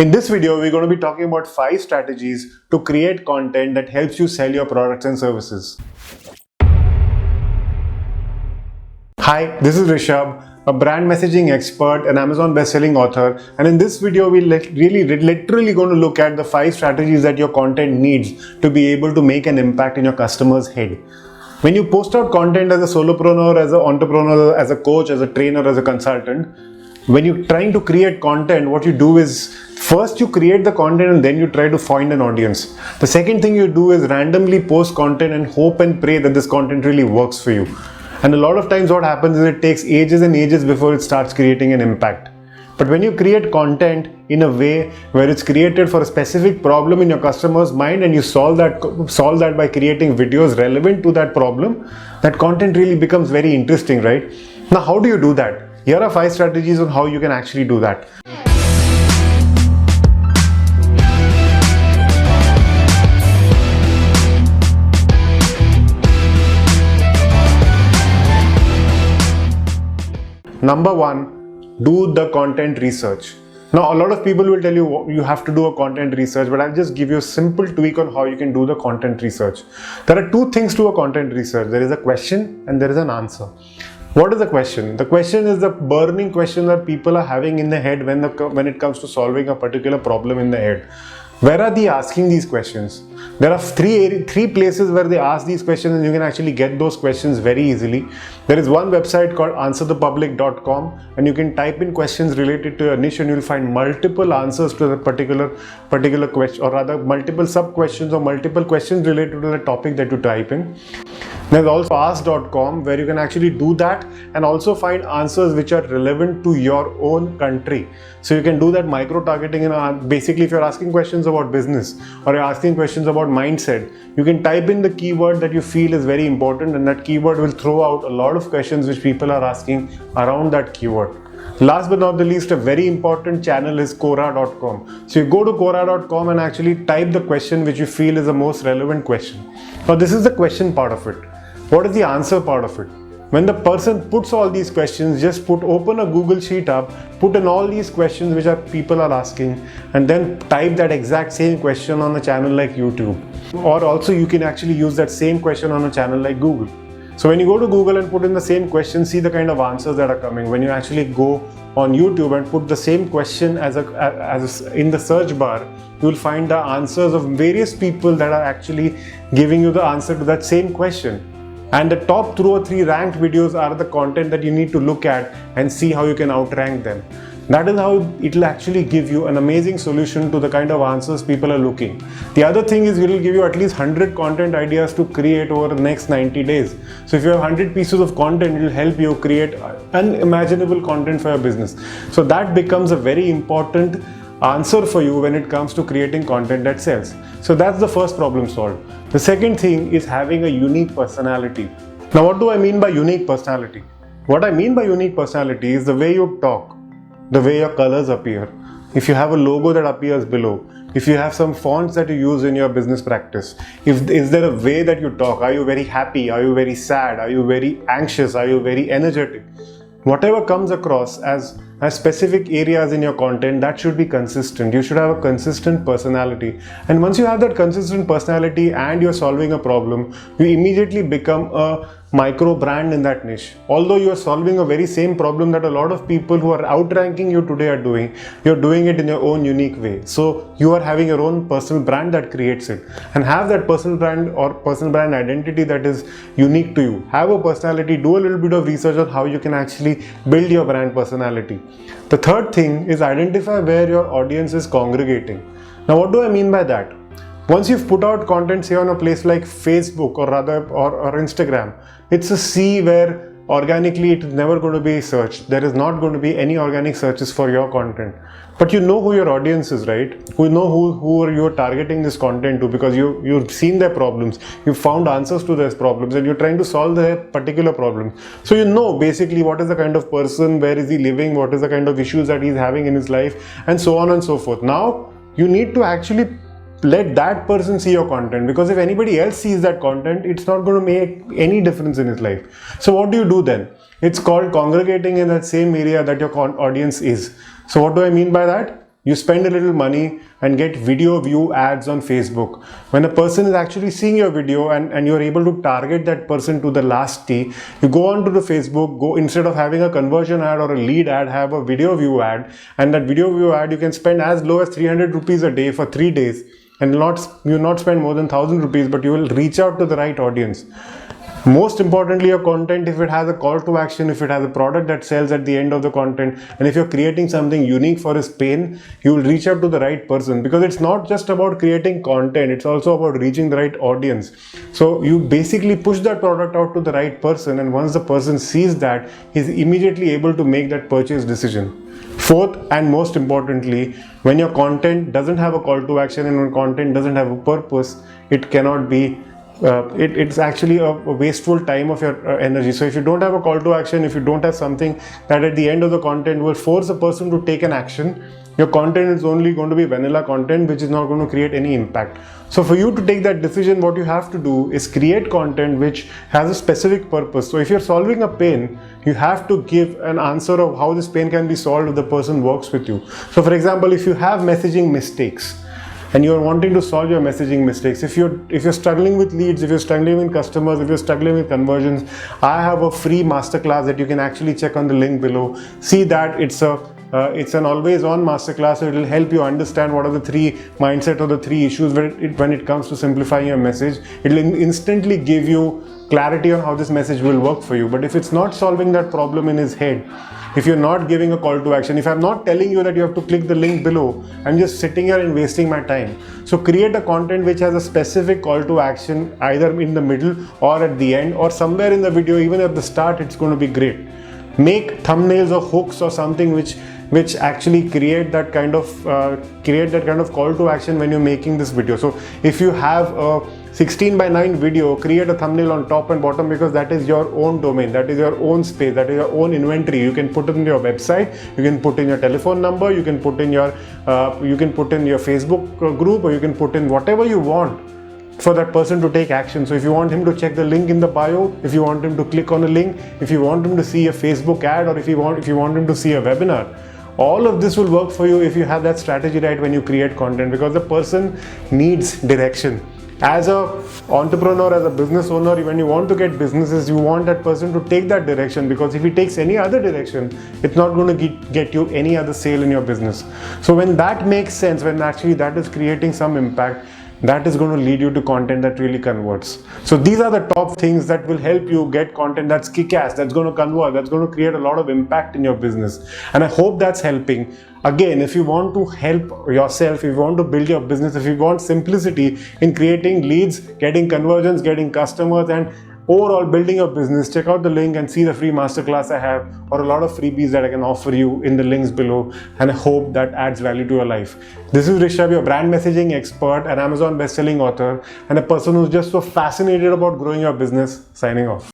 In this video, we're going to be talking about 5 strategies to create content that helps you sell your products and services. Hi, this is Rishabh, a brand messaging expert, an Amazon best-selling author, and in this video, we're literally going to look at the 5 strategies that your content needs to be able to make an impact in your customer's head. When you post out content as a solopreneur, as an entrepreneur, as a coach, as a trainer, as a consultant, when you're trying to create content, what you do is first you create the content and then you try to find an audience. The second thing you do is randomly post content and hope and pray that this content really works for you. And a lot of times what happens is it takes ages and ages before it starts creating an impact. But when you create content in a way where it's created for a specific problem in your customer's mind and you solve that by creating videos relevant to that problem, that content really becomes very interesting, right? Now, how do you do that? Here are 5 strategies on how you can actually do that. Number 1, do the content research. Now, a lot of people will tell you you have to do a content research, but I'll just give you a simple tweak on how you can do the content research. There are 2 things to a content research. There is a question and there is an answer. What is the question? The question is the burning question that people are having in their head when it comes to solving a particular problem in their head. Where are they asking these questions? There are three places where they ask these questions and you can actually get those questions very easily. There is one website called answerthepublic.com and you can type in questions related to your niche and you'll find multiple answers to the particular question, or rather multiple sub-questions or multiple questions related to the topic that you type in. There's also ask.com where you can actually do that and also find answers which are relevant to your own country. So you can do that micro-targeting, and basically if you're asking questions about business or you're asking questions about mindset, you can type in the keyword that you feel is very important and that keyword will throw out a lot of questions which people are asking around that keyword. Last but not the least, a very important channel is Quora.com. So you go to Quora.com and actually type the question which you feel is the most relevant question. Now this is the question part of it. What is the answer part of it? When the person puts all these questions, just open a Google Sheet up, put in all these questions which people are asking, and then type that exact same question on a channel like YouTube. Or also you can actually use that same question on a channel like Google. So when you go to Google and put in the same question, see the kind of answers that are coming. When you actually go on YouTube and put the same question in the search bar, you will find the answers of various people that are actually giving you the answer to that same question. And the top 2 or 3 ranked videos are the content that you need to look at and see how you can outrank them. That is how it will actually give you an amazing solution to the kind of answers people are looking. The other thing is it will give you at least 100 content ideas to create over the next 90 days. So if you have 100 pieces of content, it will help you create unimaginable content for your business. So that becomes a very important answer for you when it comes to creating content that sells. So that's the first problem solved. The second thing is having a unique personality. Now, what do I mean by unique personality? What I mean by unique personality is the way you talk, the way your colors appear. If you have a logo that appears below, if you have some fonts that you use in your business practice, is there a way that you talk? Are you very happy? Are you very sad? Are you very anxious? Are you very energetic? Whatever comes across as specific areas in your content, that should be consistent. You should have a consistent personality. And once you have that consistent personality and you're solving a problem, you immediately become a micro brand in that niche. Although you are solving a very same problem that a lot of people who are outranking you today are doing, you're doing it in your own unique way. So you are having your own personal brand that creates it. And have that personal brand or personal brand identity that is unique to you. Have a personality, do a little bit of research on how you can actually build your brand personality. The third thing is identify where your audience is congregating. Now, what do I mean by that? Once you've put out content, say on a place like Facebook or Instagram, it's a sea where organically it is never going to be searched. There is not going to be any organic searches for your content. But you know who your audience is, right? You know who you're targeting this content to, because you've seen their problems, you've found answers to their problems, and you're trying to solve their particular problems. So you know basically what is the kind of person, where is he living, what is the kind of issues that he's having in his life, and so on and so forth. Now you need to actually let that person see your content, because if anybody else sees that content, it's not going to make any difference in his life. So what do you do then? It's called congregating in that same area that your audience is. So what do I mean by that? you spend a little money and get video view ads on Facebook. When a person is actually seeing your video and you're able to target that person to the last T, you go onto the Facebook, go instead of having a conversion ad or a lead ad, have a video view ad, and that video view ad you can spend as low as 300 rupees a day for 3 days, and you'll not spend more than 1000 rupees, but you will reach out to the right audience. Most importantly, your content, if it has a call to action, if it has a product that sells at the end of the content, and if you're creating something unique for his pain, you will reach out to the right person, because it's not just about creating content, it's also about reaching the right audience. So you basically push that product out to the right person, and once the person sees that, he's immediately able to make that purchase decision. Fourth, and most importantly, when your content doesn't have a call to action and when content doesn't have a purpose, it cannot be it's actually a wasteful time of your energy. So if you don't have a call to action, if you don't have something that at the end of the content will force a person to take an action, your content is only going to be vanilla content, which is not going to create any impact. So for you to take that decision, what you have to do is create content which has a specific purpose. So if you're solving a pain, you have to give an answer of how this pain can be solved if the person works with you. So for example, if you have messaging mistakes, and you're wanting to solve your messaging mistakes, if you're struggling with leads, if you're struggling with customers, if you're struggling with conversions, I have a free masterclass that you can actually check on the link below. See that it's an always on masterclass, so it will help you understand what are the 3 mindset or the 3 issues when it comes to simplifying your message. It will instantly give you clarity on how this message will work for you. But if it's not solving that problem in his head, if you're not giving a call to action, if I'm not telling you that you have to click the link below, I'm just sitting here and wasting my time. So create a content which has a specific call to action, either in the middle or at the end or somewhere in the video. Even at the start, it's going to be great. Make thumbnails or hooks or something which actually create that kind of call to action when you're making this video. So if you have a 16:9 video, create a thumbnail on top and bottom, because that is your own domain, that is your own space, that is your own inventory. You can put it in your website, you can put in your telephone number, you can put in your Facebook group, or you can put in whatever you want for that person to take action. So if you want him to check the link in the bio, if you want him to click on a link, if you want him to see a Facebook ad, or if you want him to see a webinar, all of this will work for you if you have that strategy right when you create content, because the person needs direction. As an entrepreneur, as a business owner, when you want to get businesses, you want that person to take that direction, because if he takes any other direction, it's not going to get you any other sale in your business. So when that makes sense, when actually that is creating some impact, that is going to lead you to content that really converts. So these are the top things that will help you get content that's kick-ass, that's going to convert, that's going to create a lot of impact in your business. And I hope that's helping. Again, if you want to help yourself, if you want to build your business, if you want simplicity in creating leads, getting conversions, getting customers, and overall building your business, check out the link and see the free masterclass I have, or a lot of freebies that I can offer you in the links below. And I hope that adds value to your life. This is Rishabh, your brand messaging expert, an Amazon best-selling author, and a person who's just so fascinated about growing your business, signing off.